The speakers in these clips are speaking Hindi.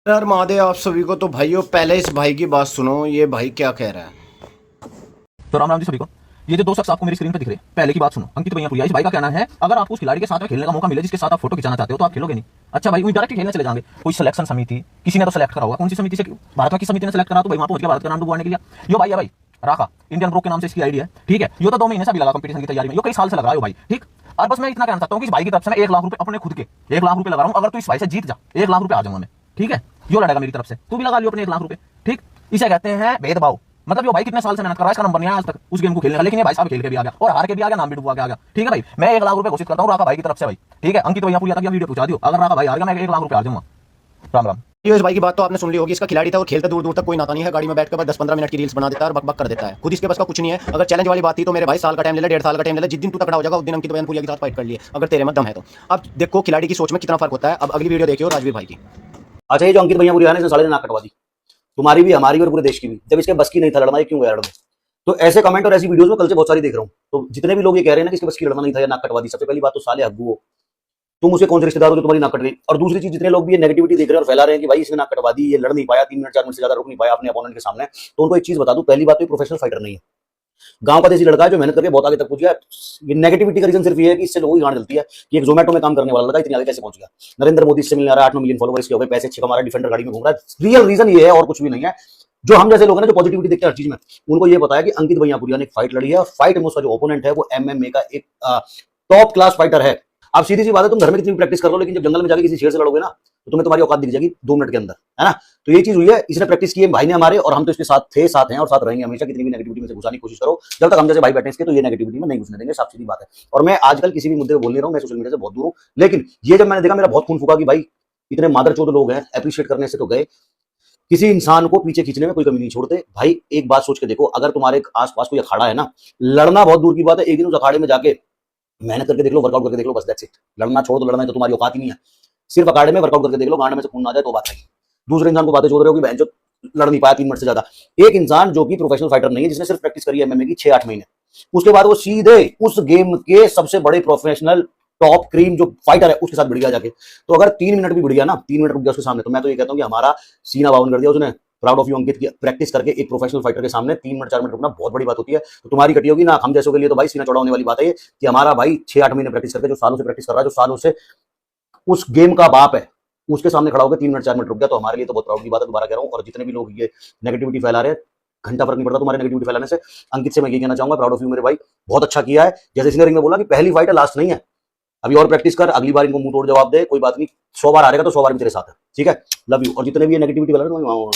यार महादेव आप सभी को। तो भाइयों पहले इस भाई की बात सुनो, ये भाई क्या कह रहा है। तो राम राम जी सभी को। ये जो दो शख्स आपको मेरी स्क्रीन पर दिख रहे हैं, पहले की बात सुनो। अंकित भैया, इस भाई का कहना है अगर आपको उस खिलाड़ी के साथ में खेलने का मौका मिले जिसके साथ आप फोटो खिंचाना चाहते हो तो आप खेलोगे नहीं। अच्छा भाई, वही डायरेक्ट खेलने चले जाएंगे। कोई सिलेक्शन समिति, किसी ने तो सेलेक्ट करा होगा। कौन सी समिति से? भारत की समिति ने सेलेक्ट करा, तो भाई वहां पहुंच गया भारत का नाम डुबवाने के लिए। यो भाई है भाई राखा, इंडियन ब्रोक के नाम से इसकी आईडी है। ठीक है, यो तो 2 महीने से भी लगा कंपटीशन की तैयारी में, यो कई साल से लगा रहा है भाई। ठीक, और बस मैं इतना कहना चाहता हूँ कि इस भाई की तरफ से मैं 1 लाख रुपए अपने खुद के 1 लाख रुपए लगा रहा हूँ। अगर तू इस भाई से जीत जा 1 लाख रुपए आ जाऊंगा मैं। ठीक है, यो लड़ेगा मेरी तरफ से, तू भी लगा लियो अपने 1 लाख रुपए। ठीक, इसे कहते हैं भेदभाव। मतलब ये भाई कितने साल से मेहनत कर रहा है, इसका नंबर नहीं आया आज तक उस गेम को खेलने का, लेकिन ये भाई साहब खेल के भी आ गया और हार के भी आ गया, नाम भी डुबवा के आ गया। ठीक है भाई, मैं 1 लाख रुपए घोषित करता हूँ राका भाई की तरफ से भाई। ठीक है, अंकित भैया पूरी तक वीडियो पहुंचा दियो। अगर राका भाई हार गया मैं 1 लाख रुपए आ जाऊंगा। राम राम। ये इस भाई की बात तो आपने सुन ली होगी। इसका खिलाड़ी था और खेलता दूर दूर तक कोई नाता नहीं है। गाड़ी में बैठ कर बस 10-15 मिनट की रील्स बना देता है और बकबक कर देता है। खुद इसके बस का कुछ नहीं है। अगर चैलेंज वाली बात थी तो मेरे भाई साल का टाइम ले ले, 1.5 साल का टाइम ले ले। जिस दिन तू तगड़ा हो जाएगा उस दिन अंकित भैया के साथ फाइट कर लिए, अगर तेरे में दम है तो। अब देखो खिलाड़ी की सोच में कितना फर्क होता है। अब अगली वीडियो देखियो राजवीर भाई की। अच्छा, ये जो अंकित भैया ने साले ने नाक कटवा दी, तुम्हारी भी हमारी भी और पूरे देश की भी। जब इसके बस की नहीं था लड़ना, ये क्यों गया लड़ने? तो ऐसे कमेंट और ऐसी वीडियोस में कल से बहुत सारी देख रहा हूँ। तो जितने भी लोग ये कह रहे हैं ना कि इसके बस की लड़ना नहीं था या नाक कटवा दी, सबसे पहली बात तो साले हग्गू हो तुम। उसे कौन से रिश्तेदार हो जो तुम्हारी नाक कट गई? और दूसरी चीज, जितने लोग भी ये नेगेटिविटी देख रहे हैं और फैला रहे हैं कि भाई इसने नाक कटवा दी, ये लड़ नहीं पाया, 3 मिनट 4 मिनट से ज्यादा रुक नहीं पाया अपने अपोनेंट के सामने, तो उनको एक चीज बता दूं, पहली बात तो प्रोफेशनल फाइटर नहीं है, गांव का देसी लड़का है जो मेहनत करके बहुत आगे तक पहुंच गया। ये नेगेटिविटी का रीजन सिर्फ ये है कि इससे लोगों की गांड जलती है कि एक जोमेटो में काम करने वाला लड़का इतनी आगे कैसे पहुंच गया। नरेंद्र मोदी से मिलने आ रहा है, 8-9 मिलियन फॉलोवर्स के हो गए, पैसे अच्छे कमा रहा है, डिफेंडर गाड़ी में घूम रहा है। रियल रीजन ये है और कुछ भी नहीं है। जो हम जैसे लोग हैं ना, जो पॉजिटिविटी देखते हैं हर चीज में, उनको ये पता है कि अंकित भैया ने एक फाइट लड़ी है। फाइट में उसका जो ओपोनेंट है वो एमएमए का एक टॉप क्लास फाइटर है। अब सीधी सी बात है, तुम घर में कितनी प्रैक्टिस कर लो, लेकिन जब जंगल में जाके किसी शेर से लड़ोगे ना तो तुम्हें तुम्हारी औकात दिख जाएगी 2 मिनट के अंदर, है ना। तो ये चीज हुई है, इसने प्रैक्टिस की है भाई ने हमारे, और हम तो इसके साथ थे, साथ हैं और साथ रहेंगे हमेशा। कितनी भी नेगेटिविटी में से घुसाने की कोशिश करो, जब तक हम जैसे भाई बैठे इसके, तो ये नेगेटिविटी में नहीं घुसने देंगे, साफ सीधी बात है। और मैं आजकल किसी भी मुद्दे पर बोल नहीं रहा हूं, मैं सोशल मीडिया से बहुत दूर हूं, लेकिन ये जब मैंने देखा मेरा बहुत खून फूका कि भाई इतने मादरचोद लोग हैं, अप्रिशिएट करने से तो गए, किसी इंसान को पीछे खींचने में कोई कमी नहीं छोड़ते। भाई एक बात सोच के देखो, अगर तुम्हारे आसपास कोई अखाड़ा है ना, लड़ना बहुत दूर की बात है, एक दिन उस अखाड़े में जाके मेहनत करके देख लो, वर्कआउट करके देख लो, बस दैट्स इट। लड़ना छोड़ दो, लड़ना है तो तुम्हारी औकात ही नहीं है। सिर्फ अखाड़े में वर्कआउट करके देख लो, गांड में से खून ना आ जाए तो बात है। दूसरे इंसान को बातें छोड़ रहे हो कि बहन जो लड़ नहीं पाया 3 मिनट से ज्यादा। एक इंसान जो कि प्रोफेशनल फाइटर नहीं है, जिसने सिर्फ प्रैक्टिस करी है एमएमए की 6-8 महीने, उसके बाद वो सीधे उस गेम के सबसे बड़े प्रोफेशनल टॉप क्रीम जो फाइटर है उसके साथ भिड़ गया जाके। तो अगर 3 मिनट भी भिड़ गया ना, 3 मिनट रुक गया उसके सामने, तो मैं तो ये कहता हूँ कि हमारा सीना बावन कर दिया उसने। प्राउड ऑफ यू अंकित की प्रैक्टिस करके एक प्रोफेशनल फाइटर के सामने 3 मिनट 4 मिनट रुकना बहुत बड़ी बात होती है। तो तुम्हारी कटी होगी ना, हम जैसों के लिए तो भाई सीना चौड़ा होने वाली बात है ये, कि हमारा भाई 6-8 महीने प्रैक्टिस करके, जो सालों से प्रैक्टिस कर रहा है, जो सालों से उस गेम का बाप है, उसके सामने खड़ा होकर 3 मिनट 4 मिनट रुक गया, तो हमारे लिए तो बहुत प्राउड की बात है। दोबारा कह रहा हूँ, और जितने भी लोग ये नेगेटिविटी फैला रहे हैं, घंटा फर्क नहीं पड़ता तुम्हारे नेगेटिविटी फैलाने से। अंकित से मैं ये कहना चाहूंगा, प्राउड ऑफ यू मेरे भाई, बहुत अच्छा किया है। जैसे इसने रिंग में बोला कि पहली फाइट है, लास्ट नहीं है, अभी और प्रैक्टिस कर, अगली बार इनको मुंह तोड़ जवाब दे, कोई बात नहीं, 100 बार हारेगा तो 100 बार भी तेरे साथ है। ठीक है, लव यू। और जितने भी ये नेगेटिविटी फैला रहे हैं,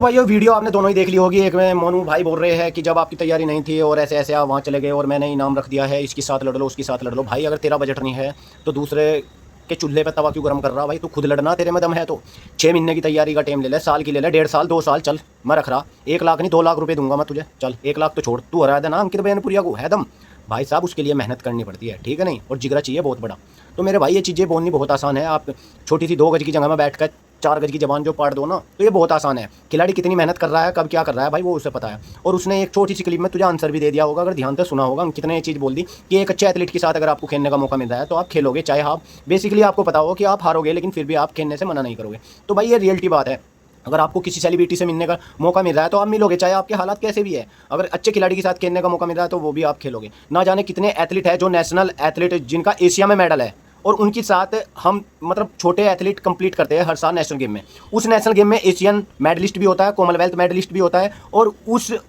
भाई ये वीडियो आपने दोनों ही देख ली होगी। एक में मोनू भाई बोल रहे हैं कि जब आपकी तैयारी नहीं थी और ऐसे ऐसे आप वहाँ चले गए और मैंने इनाम रख दिया है, इसके साथ लड़ लो उसके साथ लड़ लो। भाई अगर तेरा बजट नहीं है तो दूसरे के चूल्हे पे तवा क्यों गर्म कर रहा भाई? तू खुद लड़ना, तेरे में दम है तो 6 महीने की तैयारी का टाइम ले ले, साल की ले ले, 1.5 साल 2 साल चल, मैं रख रहा 1 लाख नहीं 2 लाख रुपए दूंगा मैं तुझे। चल 1 लाख तो छोड़, तू हरा देना अंकित भैया को, है दम भाई साहब, उसके लिए मेहनत करनी पड़ती है, ठीक है नहीं, और जिगरा चाहिए बहुत बड़ा। तो मेरे भाई ये चीज़ें बोलनी बहुत आसान है। आप छोटी सी 2 गज की जगह में बैठ कर 4 गज की जबान जो पाड़ दो ना, तो ये बहुत आसान है। खिलाड़ी कितनी मेहनत कर रहा है, कब क्या कर रहा है भाई, वो उसे पता है। और उसने एक छोटी सी क्लिप में तुझे आंसर भी दे दिया होगा, अगर ध्यान से सुना होगा। कितने ये चीज़ बोल दी कि एक अच्छे एथलीट के साथ अगर आपको खेलने का मौका मिल रहा है तो आप खेलोगे, चाहे आप बेसिकली आपको पता हो कि आप हारोगे, लेकिन फिर भी आप खेलने से मना नहीं करोगे। तो भाई ये रियलिटी बात है। अगर आपको किसी सेलिब्रिटी से मिलने का मौका मिल रहा है तो आप मिलोगे, चाहे आपके हालात कैसे भी है। अगर अच्छे खिलाड़ी के साथ खेलने का मौका मिल रहा है तो वो भी आप खेलोगे। ना जाने कितने एथलीट है जो नेशनल एथलीट, जिनका एशिया में मेडल है, और उनके साथ हम मतलब छोटे एथलीट कंप्लीट करते हैं हर साल नेशनल गेम में। उस नेशनल गेम में एशियन मेडलिस्ट भी होता है, कॉमनवेल्थ मेडलिस्ट भी होता है, और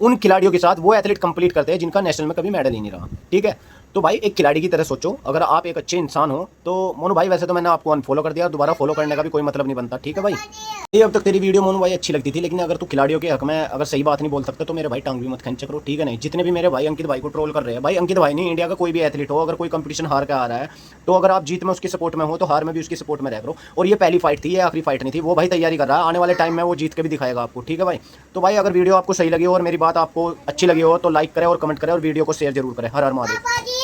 उन खिलाड़ियों के साथ वो एथलीट कंप्लीट करते हैं जिनका नेशनल में कभी मेडल ही नहीं रहा, ठीक है। तो भाई एक खिलाड़ी की तरह सोचो, अगर आप एक अच्छे इंसान हो तो। मोनू भाई वैसे तो मैंने आपको अनफॉलो कर दिया, दोबारा फॉलो करने का भी कोई मतलब नहीं बनता, ठीक है भाई। ये अब तक तेरी वीडियो मोनू भाई अच्छी लगती थी, लेकिन अगर तू खिलाड़ियों के हक में अगर सही बात नहीं बोल सकते तो मेरे भाई टांग भी मत खींच करो, ठीक है नहीं। जितने भी मेरे भाई अंकित भाई को ट्रोल कर रहे हैं, भाई अंकित भाई नहीं, इंडिया का कोई भी एथलीट हो, अगर कोई कंपटीशन हार के आ रहा है तो अगर आप जीत में उसके सपोर्ट में हो तो हार में भी उसकी सपोर्ट में रह करो। और ये पहली फाइट थी, ये आखिरी फाइट नहीं थी। वो भाई तैयारी कर रहा है, आने वाले टाइम में वो जीत के भी दिखाएगा आपको, ठीक है भाई। तो भाई अगर वीडियो आपको सही लगी हो और मेरी बात आपको अच्छी लगी हो तो लाइक करें और कमेंट करें और वीडियो को शेयर जरूर करें। हर हर महादेव।